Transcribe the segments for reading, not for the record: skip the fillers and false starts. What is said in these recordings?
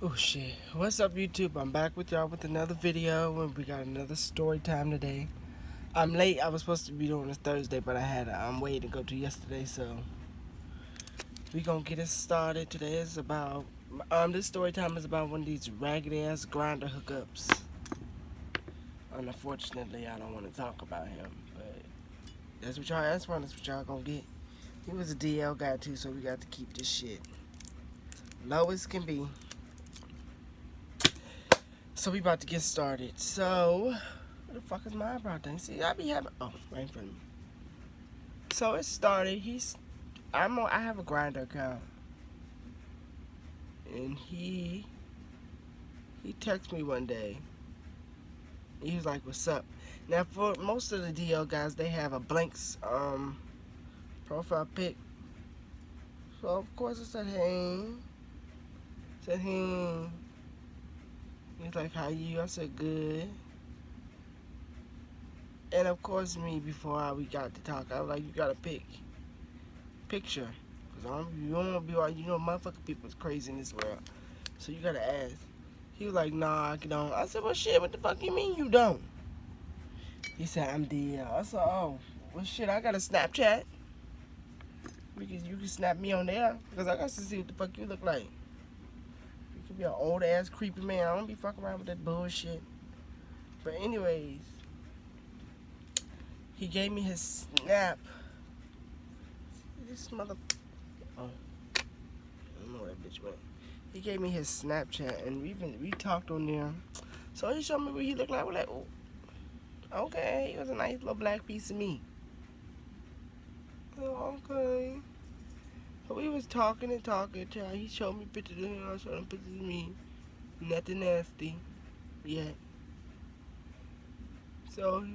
Oh shit. What's up YouTube? I'm back with y'all with another video and we got another story time today. I'm late. I was supposed to be doing this Thursday, but I had a way to go to yesterday, so we gonna get it started. Today is about this story time is about one of these ragged ass grindr hookups. Unfortunately, I don't want to talk about him, but that's what y'all asked for, that's what y'all gonna get. He was a DL guy too, so we got to keep this shit low as can be. So we about to get started. So, where the fuck is my eyebrow thing? See, I be having, oh, right in front of me. So it started, I have a grindr account. And he texted me one day. He was like, what's up? Now for most of the DL guys, they have a blank profile pic. So of course I said, hey. He's like, how you? I said, good. And of course me, before we got to talk, I was like, you got a picture. Cause you don't want to be like, motherfucking people's crazy in this world. So you gotta ask. He was like, nah, I don't. I said, well shit, what the fuck you mean you don't? He said, I'm DL. I said, oh, well shit, I got a Snapchat. You can snap me on there. Because I got to see what the fuck you look like. You could be an old ass creepy man. I don't be fucking around with that bullshit. But anyways, he gave me his snap. This mother... Oh. I don't know where that bitch went. He gave me his Snapchat and we talked on there. So he showed me what he looked like. We're like, oh, okay, he was a nice little black piece of meat. Oh, okay. So we was talking and talking. He showed me pictures of him. I showed him pictures of me. Nothing nasty yet. So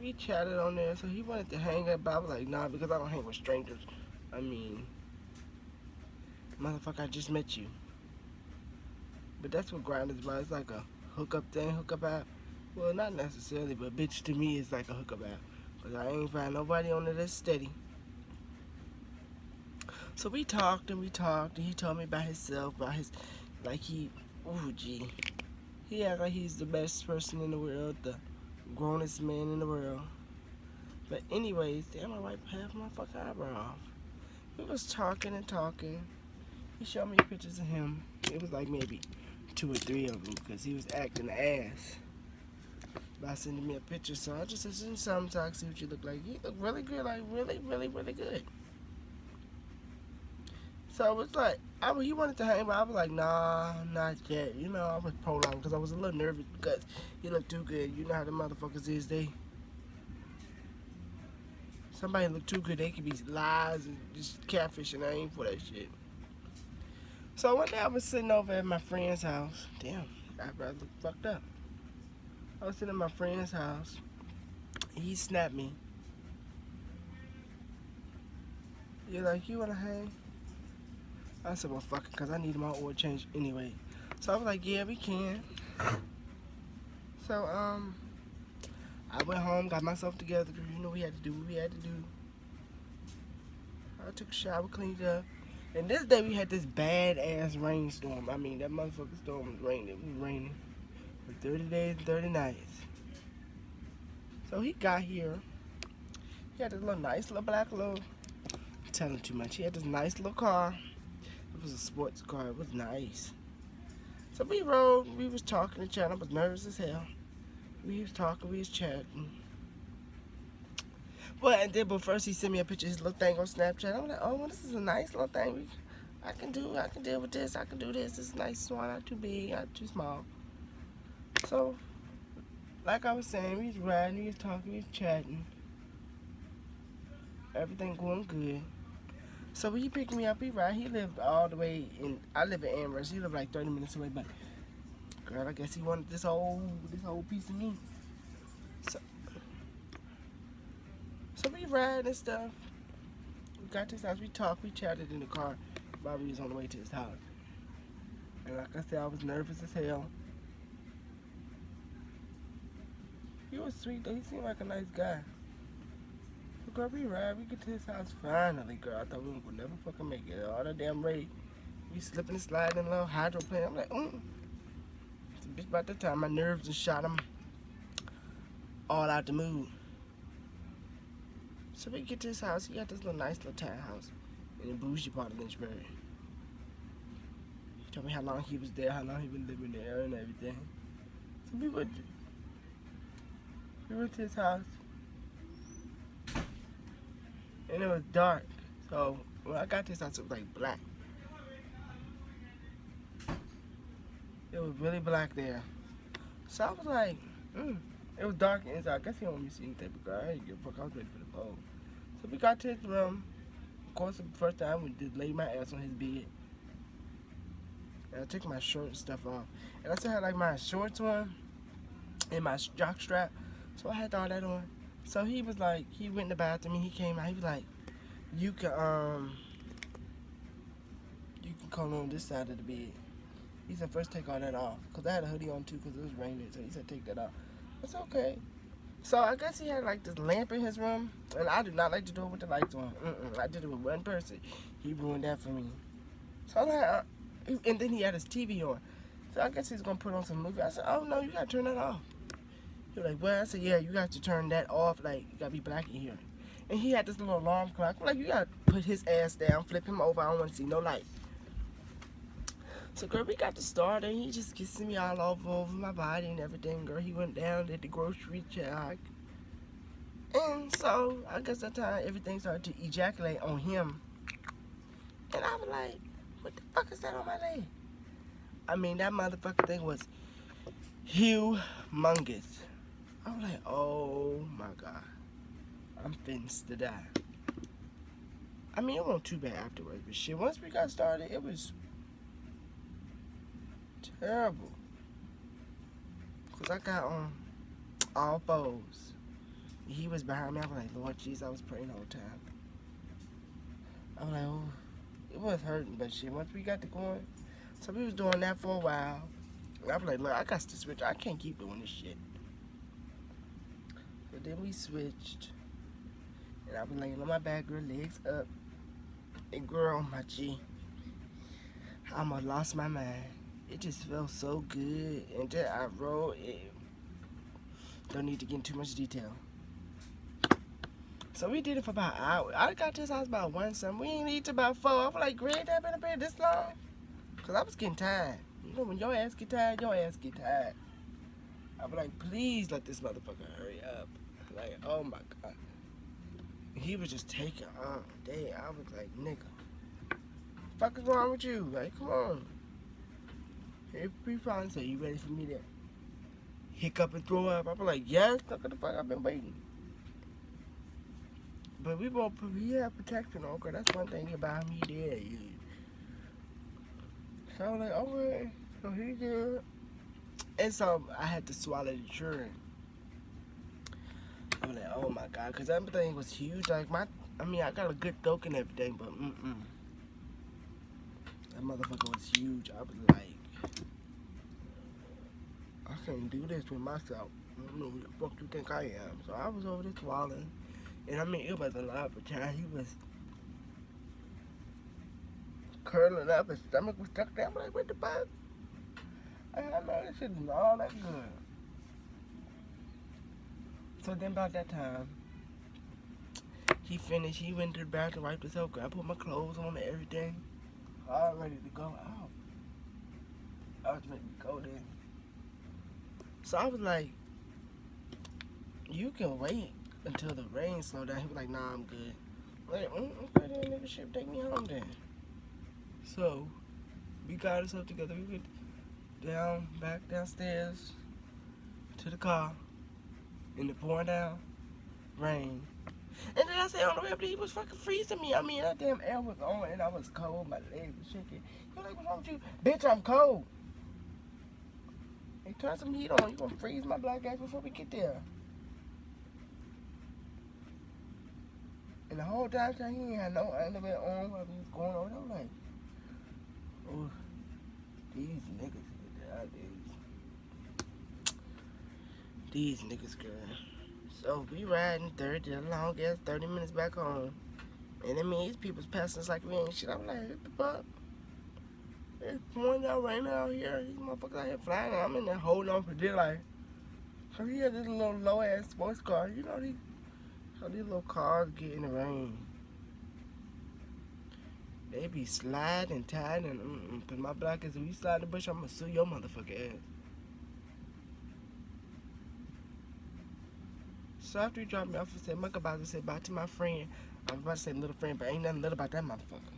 we chatted on there. So he wanted to hang up, but I was like, nah, because I don't hang with strangers. I mean, motherfucker, I just met you. But that's what grindr is about. It's like a hookup thing, hookup app. Well, not necessarily, but bitch to me is like a hookup app. Because I ain't find nobody on it that's steady. So we talked and he told me about himself, about his, like he, ooh gee. He act like he's the best person in the world, the grownest man in the world. But anyways, damn, I wiped half my fucking eyebrow off. We was talking and talking. He showed me pictures of him. It was like maybe 2 or 3 of them because he was acting ass by sending me a picture. So I just said, send something so I can see what you look like. You look really good, like really, really, really good. So it was like, he wanted to hang, but I was like, nah, not yet. I was prolonged because I was a little nervous because he looked too good. You know how the motherfuckers is, somebody look too good, they could be lies and just catfish, and I ain't for that shit. So one day I was sitting over at my friend's house. Damn, I look fucked up. I was sitting at my friend's house. He snapped me. You're like, you wanna hang? I said, well, fuck it, because I need my oil change anyway. So I was like, yeah, we can. So, I went home, got myself together, because we had to do what we had to do. I took a shower, cleaned up. And this day we had this bad-ass rainstorm. I mean, that motherfucking storm was raining. It was raining for 30 days and 30 nights. So he got here. He had this nice little black little, I'm telling too much. He had this nice little car. It was a sports car. It was nice. So we rode. We was talking and chatting. I was nervous as hell. We was talking. We was chatting. But first he sent me a picture of his little thing on Snapchat. I'm like, oh, well, this is a nice little thing. I can deal with this. I can do this. This is nice, small, not too big, not too small. So, like I was saying, we was riding, we was talking, we was chatting. Everything going good. So he picked me up, he lived all the way I live in Amherst, he lived like 30 minutes away, but girl, I guess he wanted this whole piece of meat. So we ride and stuff. We got to his house, we talked, we chatted in the car while we was on the way to his house. And like I said, I was nervous as hell. He was sweet though, he seemed like a nice guy. Girl, we ride, we get to his house finally, girl. I thought we would never fucking make it. All that damn rain, We slipping and sliding in a little hydroplane. I'm like, It's a bitch about that time. My nerves just shot. I'm all out the mood. So we get to his house. He got this little nice little townhouse in the bougie part of Lynchburg. He told me how long he was there, how long he been living there, and everything. So we went to his house, and it was dark. So when I got to his house, it was like black. It was really black there. So I was like, It was dark inside. I guess he don't want me to see anything because I ain't give a fuck. I was ready for the pole. So we got to his room. Of course, the first time we just laid my ass on his bed. And I took my shirt and stuff off. And I still had like my shorts on and my jock strap. So I had all that on. So he was like, he went in the bathroom and he came out. He was like, you can come on this side of the bed. He said, first take all that off. Because I had a hoodie on too because it was raining. So he said, take that off. It's okay. So I guess he had like this lamp in his room. And I do not like to do it with the lights on. I did it with one person. He ruined that for me. So I'm like, and then he had his TV on. So I guess he's going to put on some movie. I said, oh no, you got to turn that off. He was like, well, I said, yeah, you got to turn that off. Like, you got to be black in here. And he had this little alarm clock. I'm like, you got to put his ass down, flip him over. I don't want to see no light. So, girl, we got to start, and he just kissing me all over my body and everything, girl. He went down, did the grocery check. And so, I guess that time, everything started to ejaculate on him. And I was like, what the fuck is that on my leg? I mean, that motherfucking thing was humongous. I was like, oh my God. I'm finished to die. I mean, it wasn't too bad afterwards, but shit, once we got started, it was terrible. Because I got on all fours. He was behind me. I was like, Lord Jesus, I was praying all the time. I was like, oh, it was hurting, but shit, once we got to going, so we was doing that for a while. And I was like, look, I got to switch. I can't keep doing this shit. So then we switched. And I was laying on my back, girl, legs up. And girl, my G, I almost lost my mind. It just felt so good. And then I rolled it. Don't need to get into too much detail. So we did it for about an hour. I got to his house about 1 something. We ain't eat till about 4. I was like, Greg, that been in bed this long? Because I was getting tired. You know, when your ass get tired, your ass get tired. I was like, please let this motherfucker hurry up. Like, oh my God. He was just taking all day. I was like, nigga, fuck is wrong with you? Like, come on. He probably said, you ready for me to hiccup and throw up? I was like, yes, look at the fuck, I've been waiting. But we have protection on, cause that's one thing about me there. So I was like, alright, so he good. And so I had to swallow the children. I was like, oh my God, cause everything was huge. Like I got a good throat and everything, but that motherfucker was huge. I was like, I can't do this with myself. I don't know who the fuck you think I am. So I was over there swallowing. And I mean, it was a lot of time. He was curling up. His stomach was stuck there. I'm like, what the fuck? I know this shit is all that good. So then about that time, he finished. He went to the bathroom, wiped himself. I put my clothes on and everything. All ready to go out. I was ready to go then. So I was like, you can wait until the rain slowed down. He was like, nah, I'm good. I'm like, okay then, nigga, shit, take me home then. So, we got ourselves together. We went back downstairs to the car in the pouring down rain. And then I said on the way up there, he was fucking freezing me. I mean, that damn air was on and I was cold. My legs were shaking. He was like, what's wrong with you? Bitch, I'm cold. Hey, turn some heat on. You gonna freeze my black ass before we get there. And the whole time he ain't had no underwear on while we was going over there. I'm like, oh, these niggas, these niggas, girl. So we riding 30, the long ass 30 minutes back home. And I mean, these people's passing us like we ain't shit. I'm like, what the fuck? it's pouring out right now here. These motherfuckers out here flying, and I'm in there holding on for dear life. So he had this little low ass sports car. You know how these little cars get in the rain. They be sliding, tied, and cause my block is if you slide the bush, I'ma sue your motherfucking ass. So after he dropped me off, he said, "Muck about to say bye to my friend." I was about to say little friend, but ain't nothing little about that motherfucker.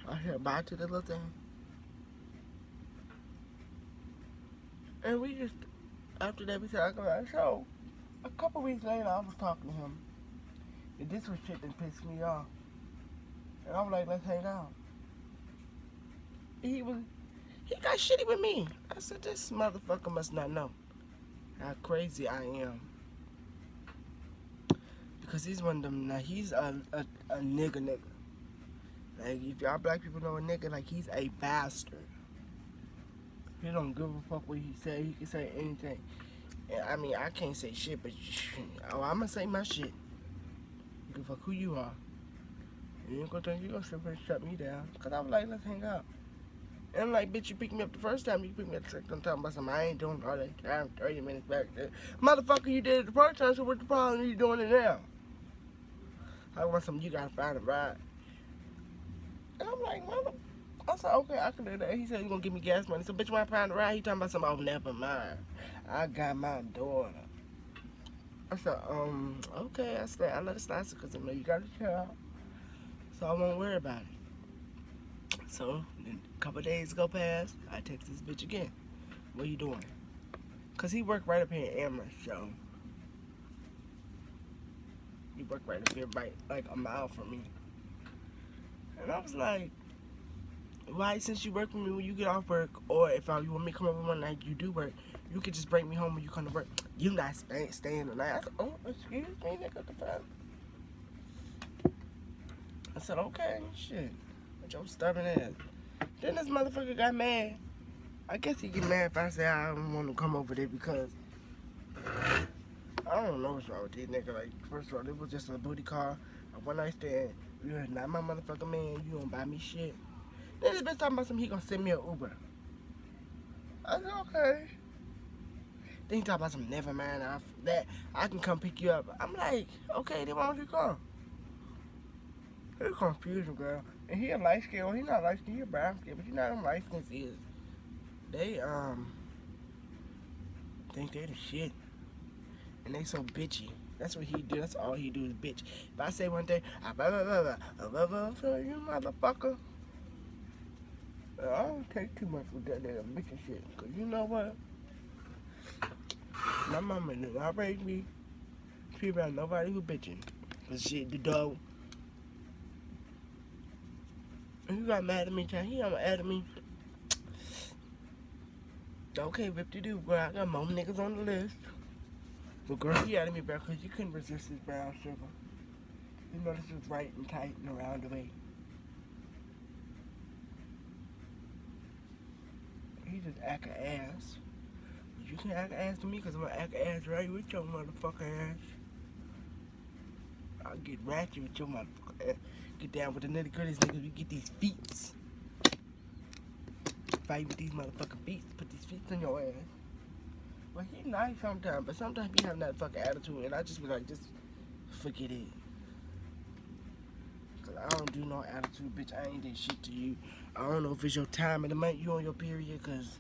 I said bye to the little thing. And we just, after that, we said, I go out. So, a couple weeks later, I was talking to him. And this was shit that pissed me off. And I was like, let's hang out. He got shitty with me. I said, this motherfucker must not know how crazy I am. Because he's one of them, now he's a nigga. Like, if y'all black people know a nigga, like, he's a bastard. He don't give a fuck what he say. He can say anything. And, I mean, I can't say shit, but I'm gonna say my shit. You give a fuck who you are. You ain't gonna think you gonna shut me down. Cause I was like, let's hang out. And I'm like, bitch, you picked me up the first time. You picked me up the second time. Talking about something I ain't doing all that time. 30 minutes back there. Motherfucker, you did it the first time, so what's the problem? You doing it now? I want something, you gotta find a ride. And I'm like, mother. I said, okay, I can do that. He said he's gonna give me gas money. So, bitch, when I find a ride, he talking about something, oh, never mind. I got my daughter. I said, okay. I said, I let it slide because I know you got a child. So I won't worry about it. So, then a couple days go past, I text this bitch again. What you doing? Because he worked right up here in Amherst, so. He worked right up here, right, like a mile from me. And I was like, why, since you work with me when you get off work, or if you want me to come over one night, you do work, you could just bring me home when you come to work. You not staying the night. I said, oh, excuse me, nigga, the fuck? I said, okay, shit. With your stubborn ass. Then this motherfucker got mad. I guess he get mad if I say I don't want to come over there because I don't know what's wrong with this nigga. Like, first of all, it was just a booty call, a one night stand. You're not my motherfucking man. You don't buy me shit. Then this bitch talking about something, he gonna send me an Uber. I said, okay. Then he talk about some, never mind, that I can come pick you up. I'm like, okay, then why don't you come? It's confusion, girl. And he a light skin. Well, he not light skin, he a brown skin, but you know them light skins is. They think they the shit. And they so bitchy. That's what he do. That's all he do is bitch. If I say one thing, you motherfucker. I don't take too much with that damn bitchy shit. Cause you know what? My mama did not raise me. She about nobody who bitching. Cause shit, the dog. And you got mad at me, he got mad at me. Okay, rip-de-doo, bro. I got more niggas on the list. But girl, he out of me, bro, because you couldn't resist this brown sugar. You know this was right and tight and around the way. He just act a ass. But you can't act a ass to me because I'm going to act a ass right with your motherfucking ass. I'll get ratchet with your motherfucking ass. Get down with the nitty-gritties, niggas. We get these feet. Fight with these motherfucking feet. Put these feet on your ass. Well, he nice sometimes, but sometimes he have that fucking attitude, and I just be like, just forget it. Cause I don't do no attitude, bitch. I ain't did shit to you. I don't know if it's your time of the month, you on your period, cause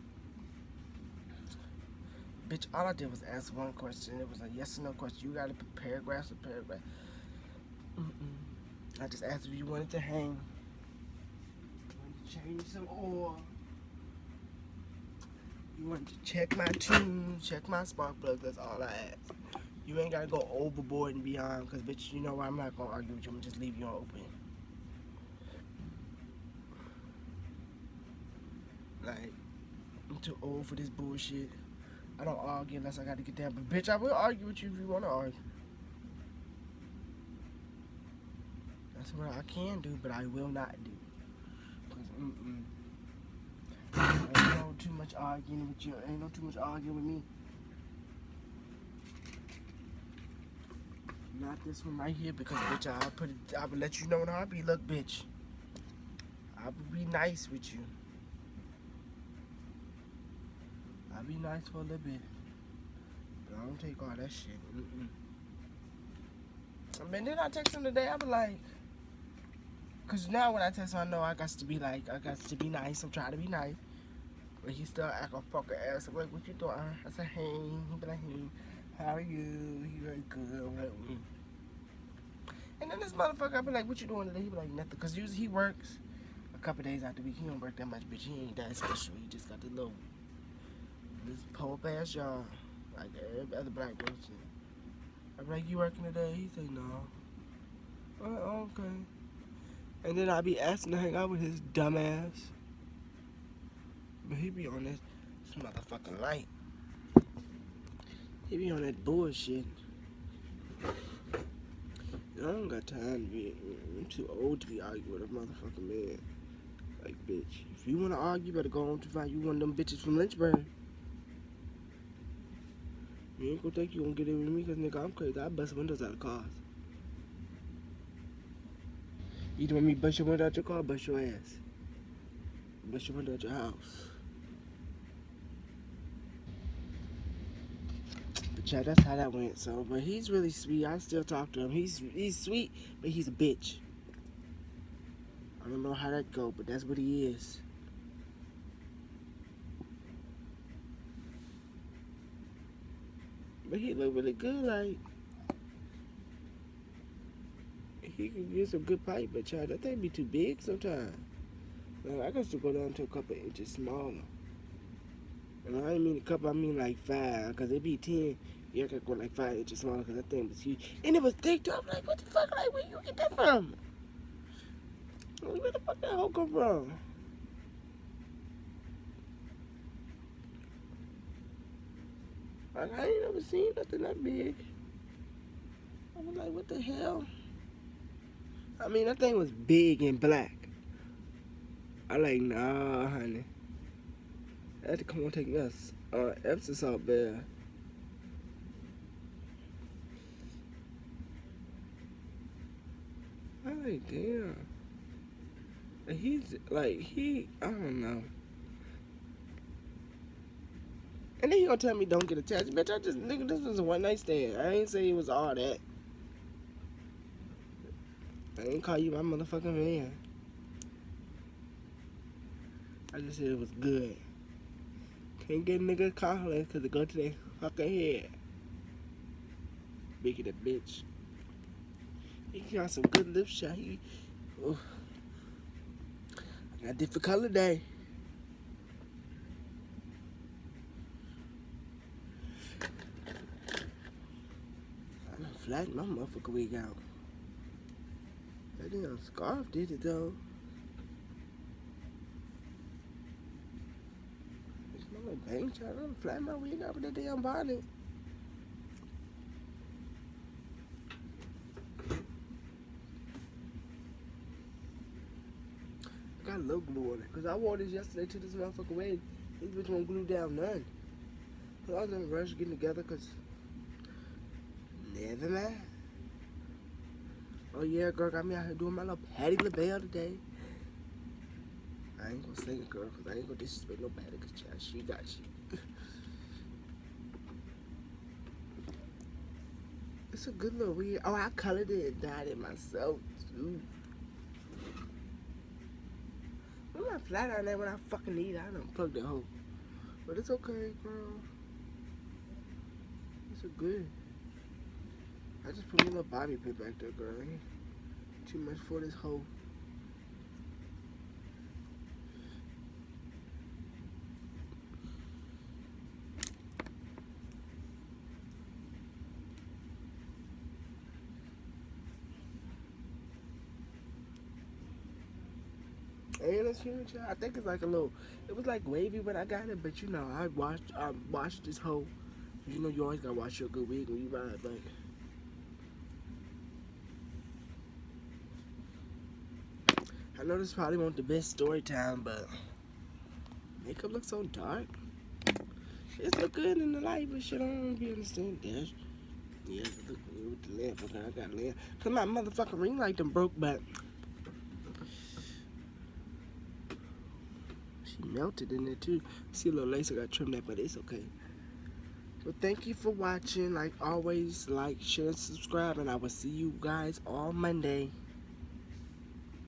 bitch, all I did was ask one question. It was a yes or no question. You gotta put paragraphs or paragraph. I just asked if you wanted to hang. You wanted to change some oil. You wanted to check my tunes, check my spark plugs. That's all I asked. You ain't gotta go overboard and beyond, cause bitch, you know what? I'm not gonna argue with you. I'm gonna just leave you on open. Like, I'm too old for this bullshit. I don't argue unless I gotta get down. But bitch, I will argue with you if you wanna argue. That's what I can do, but I will not do. Cause ain't no too much arguing with you. Ain't no too much arguing with me. Not this one right here, because bitch, I will let you know in a heartbeat. Look, bitch, I will be nice with you. I'll be nice for a little bit. But I don't take all that shit. And then I text him today, I be like, cause now when I text him, I know I got to be like, I got to be nice. I'm trying to be nice. But he still act a fucking ass. I'm like, what you doing? I said, hey. He be like, hey, how are you? He very good. I'm like, And then this motherfucker, I be like, what you doing today? He be like, nothing. Cause usually he works a couple days out the week. He don't work that much, bitch. He ain't that special. He just got this poor ass job. Like every other black person. I be like, you working today? He say, no. Oh, okay. And then I be asking to hang out with his dumb ass. But he be on this motherfucking light. He be on that bullshit. I don't got time to be. I'm too old to be arguing with a motherfucking man. Like, bitch, if you want to argue, you better go on to find you one of them bitches from Lynchburg. You ain't gonna think you gonna get in with me, cause nigga, I'm crazy. I bust windows out of cars. Either want me bust your window out your car, or bust your ass. Bust your window out your house. But yeah, that's how that went. So, but he's really sweet. I still talk to him. He's sweet, but he's a bitch. I don't know how that go, but that's what he is. But he look really good, like he could get some good pipe, but child, that thing be too big sometimes. Like, I got to go down to a couple inches smaller. And I ain't mean a couple, I mean like 5, cause it be 10. Yeah, I gotta go like 5 inches smaller, cause that thing was huge. And it was thick too. I'm like, what the fuck? Like, where you get that from? Where the fuck that hoe come from? Like, I ain't never seen nothing that big. I was like, what the hell? I mean, that thing was big and black. I like, nah, honey. I had to come on take us Epsom salt bath. I'm like, damn. And he's like, I don't know. And then he gonna tell me don't get attached. Bitch, nigga, this was a one night stand. I ain't say it was all that. I ain't call you my motherfucking man. I just said it was good. Can't get a nigga compliments because it go to their fucking head. Making a bitch. He got some good lip shot. I got different color day. I done flattened my motherfucking wig out. That damn scarf did it though. It's my little bang shot. I done flattened my wig out with that damn bonnet. Got a little glue on it. Cause I wore this yesterday to this motherfucking wedding. This bitch won't glue down none. So I was in a rush getting together cause never mind. Oh yeah, girl got me out here doing my little Patty LaBelle today. I ain't gonna sing it, girl, cause I ain't gonna disrespect nobody, cause child, she got you. It's a good little wig. Oh, I colored it and dyed it myself too. I'm not flat on that when I fucking need it. I done plugged the hole. But it's okay, girl. It's a good. I just put my little bobby pin back there, girl. Ain't too much for this hole. And it's huge. I think it's like a little. It was like wavy when I got it, but you know, I washed this whole. You know, you always gotta wash your good wig when you ride, but. I know this probably won't the best story time, but makeup looks so dark. It's look good in the light, but shit, I don't be understand that. Yeah, it look good with the lamp. Okay, I got a lamp. Cause my motherfucking ring light done broke, but She melted in there too. See a little lace, I got trimmed that, but it's okay. Well, thank you for watching. Like always, like, share, and subscribe, and I will see you guys on Monday.